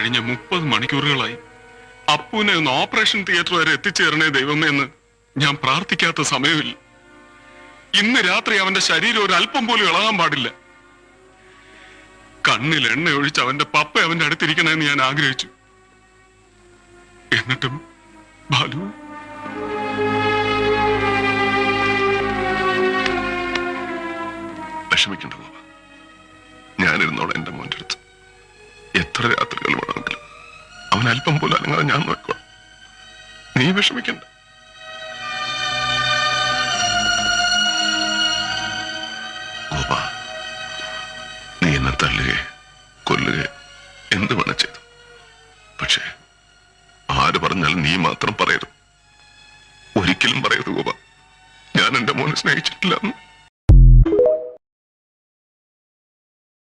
കഴിഞ്ഞ 30 മണിക്കൂറുകളായി അപ്പുവിനെ ഒന്ന് operation theatre വരെ എത്തിച്ചേരണേ ദൈവമേ എന്ന് ഞാൻ പ്രാർത്ഥിക്കാത്ത സമയമില്ല. ഇന്ന് രാത്രി അവന്റെ ശരീരം ഒരു അല്പം പോലും ഇളകാൻ പാടില്ല. കണ്ണിൽ എണ്ണ ഒഴിച്ച് അവന്റെ പപ്പ അവന്റെ അടുത്തിരിക്കണമെന്ന് ഞാൻ ആഗ്രഹിച്ചു. എന്നിട്ടും ബാലു വിഷമിക്കണ്ട ബാബ, ഞാനിരുന്നോളാം എന്റെ മോന്റെ അടുത്ത്. എത്ര രാത്രികൾ വേണമെങ്കിലും അവൻ അല്പം പോലും അനങ്ങാതെ ഞാൻ നോക്കണം. നീ വിഷമിക്കണ്ട. ഗോപ, നീ എന്നെ തള്ളുകയെ